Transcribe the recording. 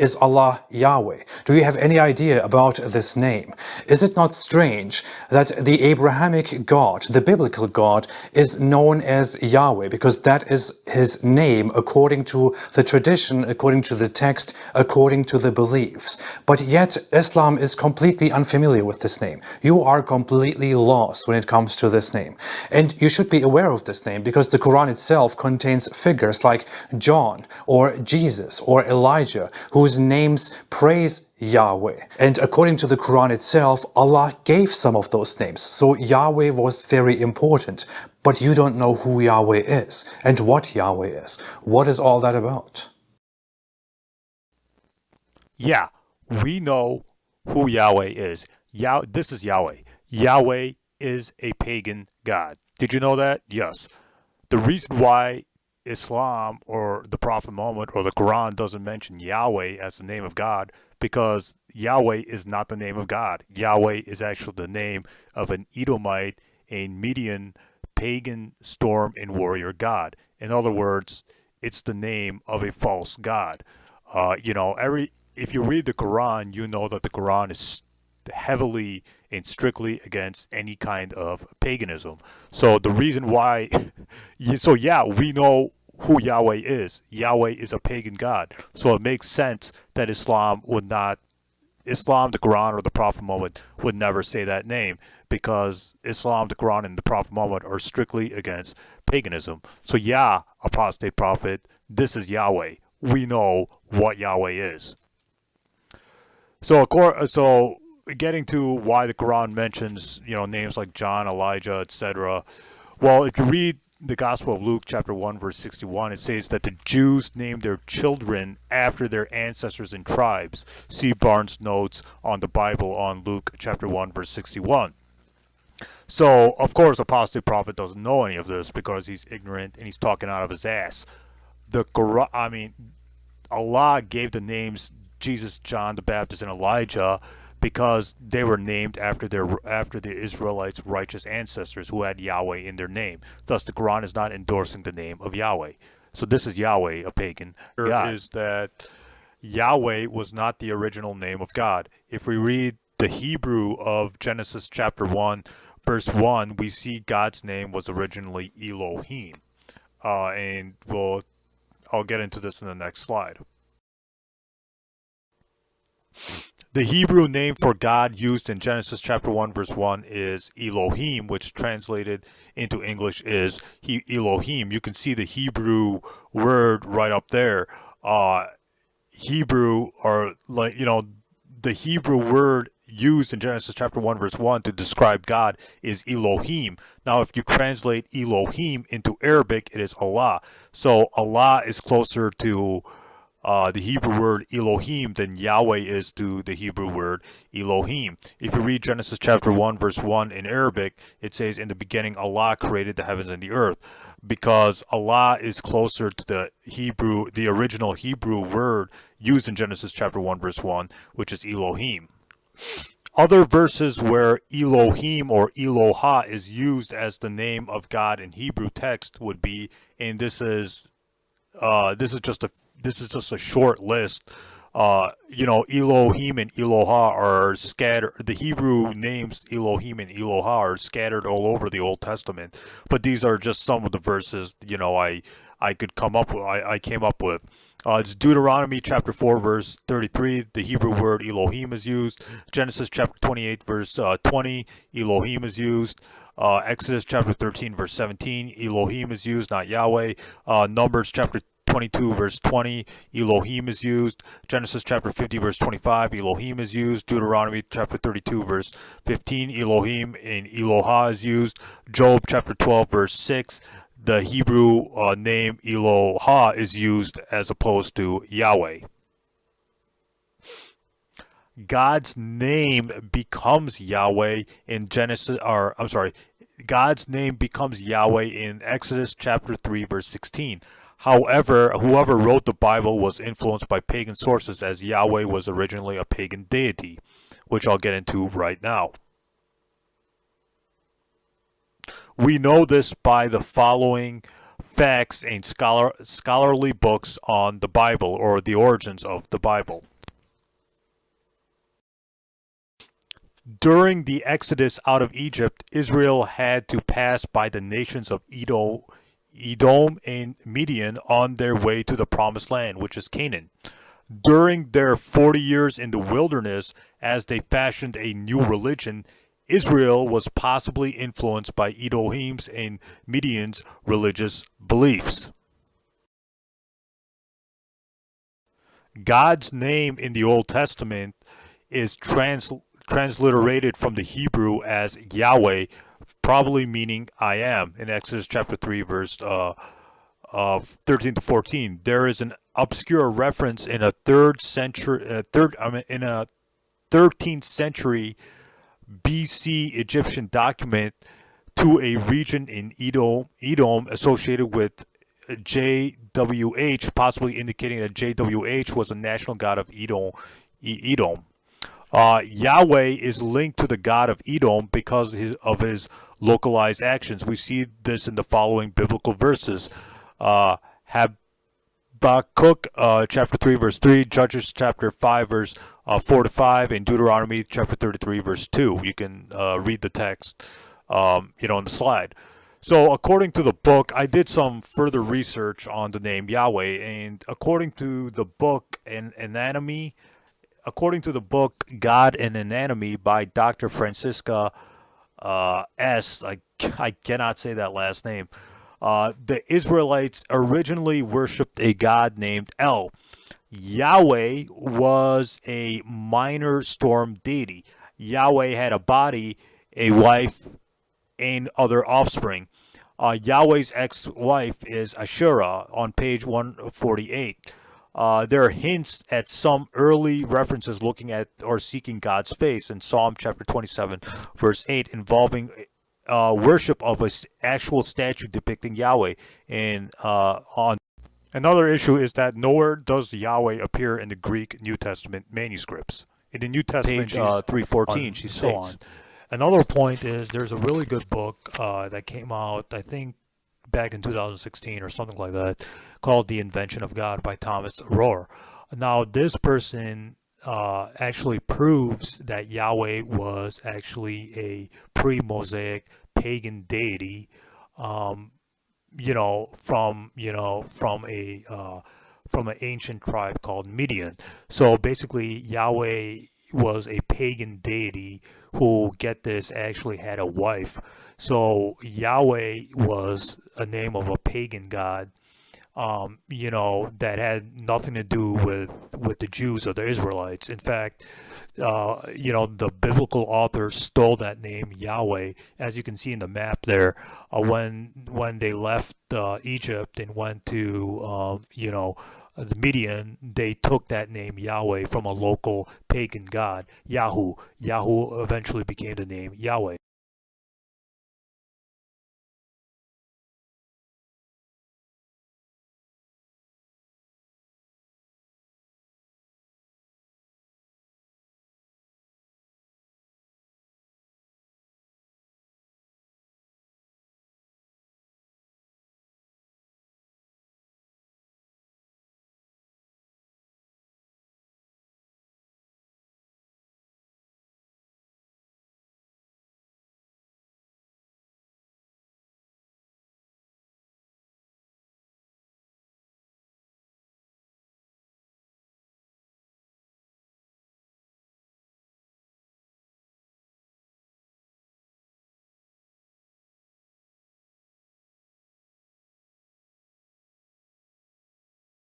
is Allah Yahweh? Do you have any idea about this name? Is it not strange that the Abrahamic God, the biblical God, is known as Yahweh, because that is his name according to the tradition, according to the text, according to the beliefs. But yet Islam is completely unfamiliar with this name. You are completely lost when it comes to this name. And you should be aware of this name because the Quran itself contains figures like John or Jesus or Elijah, whose names praise Yahweh. And according to the Quran itself, Allah gave some of those names. So Yahweh was very important. But you don't know who Yahweh is and what Yahweh is. What is all that about? Yeah, we know who Yahweh is. This is Yahweh. Yahweh is a pagan god. Did you know that? Yes. The reason why Islam or the Prophet Muhammad or the Quran doesn't mention Yahweh as the name of God, because Yahweh is not the name of God. Yahweh is actually the name of an Edomite, a Median, pagan storm and warrior god. In other words, it's the name of a false god. If you read the Quran, you know that the Quran is heavily and strictly against any kind of paganism. So the reason why, we know who Yahweh is. Yahweh is a pagan god. So it makes sense that Islam, the Quran, or the Prophet Muhammad would never say that name, because Islam, the Quran, and the Prophet Muhammad are strictly against paganism. So yeah, apostate prophet, this is Yahweh. We know what Yahweh is. So getting to why the Quran mentions, names like John, Elijah, etc. Well, if you read the Gospel of Luke, chapter 1, verse 61, it says that the Jews named their children after their ancestors and tribes. See Barnes' notes on the Bible on Luke, chapter 1, verse 61. So, of course, apostate prophet doesn't know any of this because he's ignorant and he's talking out of his ass. Allah gave the names Jesus, John the Baptist, and Elijah because they were named after the Israelites' righteous ancestors who had Yahweh in their name. Thus, the Quran is not endorsing the name of Yahweh. So this is Yahweh, a pagan god. Is that Yahweh was not the original name of God. If we read the Hebrew of Genesis chapter 1, verse 1, we see God's name was originally Elohim. I'll get into this in the next slide. The Hebrew name for God used in Genesis chapter 1, verse 1 is Elohim, which translated into English is Elohim. You can see the Hebrew word right up there. The Hebrew word used in Genesis chapter 1, verse 1 to describe God is Elohim. Now, if you translate Elohim into Arabic, it is Allah. So Allah is closer to the Hebrew word Elohim than Yahweh is to the Hebrew word Elohim. If you read Genesis chapter 1, verse 1 in Arabic, it says, in the beginning Allah created the heavens and the earth, because Allah is closer to the original Hebrew word used in Genesis chapter 1, verse 1, which is Elohim. Other verses where Elohim or Eloha is used as the name of God in Hebrew text would be, and this is just a short list. Elohim and Eloha are scattered. The Hebrew names Elohim and Eloha are scattered all over the Old Testament. But these are just some of the verses I came up with. It's Deuteronomy chapter 4, verse 33. The Hebrew word Elohim is used. Genesis chapter 28, verse 20. Elohim is used. Exodus chapter 13, verse 17. Elohim is used, not Yahweh. Numbers chapter 22, verse 20. Elohim is used. Genesis chapter 50, verse 25. Elohim is used. Deuteronomy chapter 32, verse 15. Elohim and Eloha is used. Job chapter 12, verse 6. The Hebrew name Eloha is used as opposed to Yahweh. God's name becomes Yahweh in God's name becomes Yahweh in Exodus chapter 3, verse 16. However, whoever wrote the Bible was influenced by pagan sources, as Yahweh was originally a pagan deity, which I'll get into right now. We know this by the following facts and scholarly books on the Bible, or the origins of the Bible. During the exodus out of Egypt, Israel had to pass by the nations of Edom and Midian on their way to the promised land, which is Canaan. During their 40 years in the wilderness, as they fashioned a new religion, Israel was possibly influenced by Edom's and Midian's religious beliefs. God's name in the Old Testament is transliterated from the Hebrew as Yahweh, probably meaning I am, in Exodus chapter 3, verse 13 to 14. There is an obscure reference in a 13th century BC Egyptian document to a region in Edom associated with JWH, possibly indicating that JWH was a national god of Edom. Yahweh is linked to the god of Edom because of his localized actions. We see this in the following biblical verses. Habakkuk chapter 3 verse 3, Judges chapter 5 verse 4 to 5, and Deuteronomy chapter 33 verse 2. You can read the text on the slide. So according to the book, I did some further research on the name Yahweh, and according to the book God and Anatomy by Dr. Francisca S. I cannot say that last name. The Israelites originally worshipped a god named El. Yahweh was a minor storm deity. Yahweh had a body, a wife, and other offspring. Yahweh's ex-wife is Asherah on page 148. There are hints at some early references looking at or seeking God's face in Psalm chapter 27, verse 8, involving worship of an actual statue depicting Yahweh. On another issue is that nowhere does Yahweh appear in the Greek New Testament manuscripts. In the New Testament, page 314, she states. Another point is there's a really good book that came out, I think, back in 2016 or something like that, called The Invention of God by Thomas Rohr. Now, this person actually proves that Yahweh was actually a pre-Mosaic pagan deity, from an ancient tribe called Midian. So basically, Yahweh was a pagan deity who, get this, actually had a wife. So Yahweh was a name of a pagan god, that had nothing to do with the Jews or the Israelites. In fact, the biblical author stole that name Yahweh, as you can see in the map there, when they left Egypt and went to the Midian. They took that name Yahweh from a local pagan god, Yahoo. Yahoo eventually became the name Yahweh.